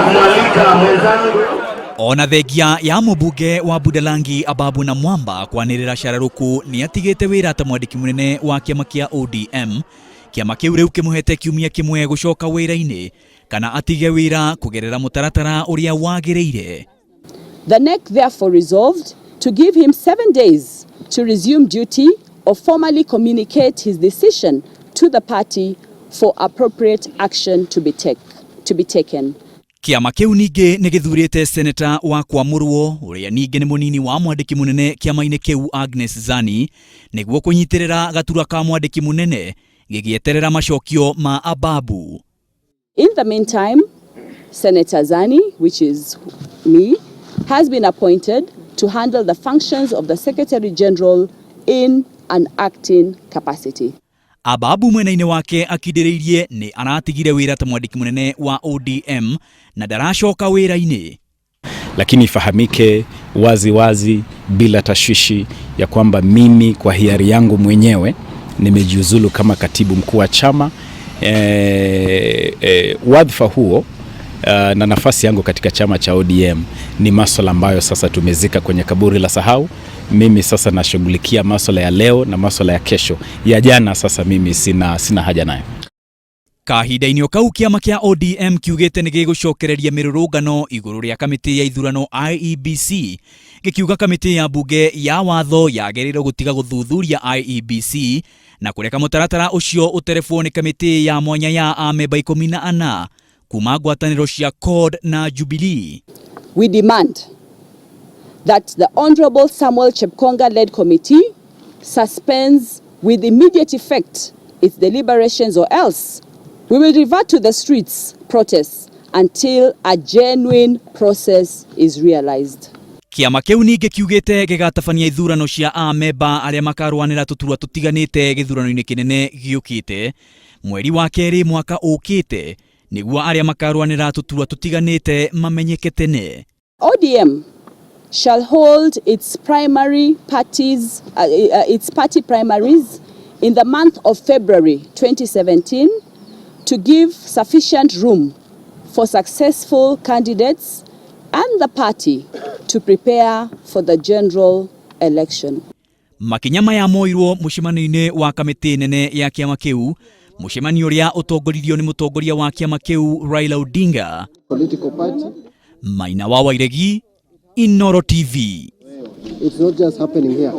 kumwalika mwenzangu. Ona thengia ya mũmbunge wa Budalangi Ababu Namwamba kwanĩrĩra Shararuku nĩ atigĩte wĩra ta mwandĩki mũnene wa kĩama kĩa ODM. Kĩama kĩu rĩu kĩmũhete kiumia kĩmwe gũcoka wĩra-inĩ kana atige wĩra kũgerera mũtaratara ũrĩa wagĩrĩire. The NEC therefore resolved to give him 7 days to resume duty or formally communicate his decision to the party for appropriate action to be taken. Kĩama kĩu ningĩ nĩ gĩthurĩte seneta wa Kwamũrwo ũrĩa ningĩ nĩ mũnini wa mwandĩki mũnene kĩama-inĩ kĩu Agnes Zani nĩguo kũnyitĩrĩra gatura ka mwandĩki mũnene gĩgĩeterera macokio ma Ababu. In the meantime, Senator Zani, which is me, has been appointed to handle the functions of the Secretary General in an acting capacity. Ababu mwena-inĩ wake akindĩrĩirie nĩ aratigire wĩra ta mwandĩki mũnene wa ODM na ndaracoka wĩra-inĩ. Lakini ifahamike wazi bila tashwishi ya kwamba mimi kwa hiari yangu mwenyewe nimejiuzulu kama katibu mkuu wa chama. Wadhifa huo na nafasi yangu katika chama cha ODM ni masuala ambayo sasa tumezika kwenye kaburi la sahau. Mimi sasa nashughulikia masuala ya leo na masuala ya kesho. Ya jana sasa mimi sina haja nayo. Kahinda-inĩ o kau kĩama kĩa ODM kiugĩte nĩ gĩgũcokereria mĩrũrũngano igũrũ rĩa kamĩtĩ ya ithurano IEBC, gĩkiuga kamĩtĩ ya mbunge ya watho yagĩrĩirwo gũtiga gũthuthuria IEBC na kũreka mũtaratara ũcio ũterebwo nĩ kamĩtĩ ya mwanya ya amemba 14 kuma ngwatanĩro cia CORD na Jubilee. We demand that the Honorable Samuel Chepkonga-led committee suspends with immediate effect its deliberations, or else we will revert to the streets protests until a genuine process is realized. Kĩama kĩu ningĩ kiugĩte gĩgatabania ithurano cia amemba arĩa makarũanĩra tũturwa tũtiganĩte gĩthurano-inĩ kĩnene gĩũkĩte mweri wa kerĩ mwaka ũkĩte nĩguo arĩa makarũanĩra tũturwa tũtiganĩte mamenyeke tene. ODM shall hold its party primaries in the month of February 2017 to give sufficient room for successful candidates and the party to prepare for the general election. Makinya maya moirwo mũcemanio-inĩ wa kamĩtĩ nene ya kĩama kĩu, mũcemanio ũrĩa ũtongoririo nĩ mũtongoria wa kĩama kĩu Raila Odinga. Political party. Maina wa Wairegi, Inooro TV. It's not just happening here.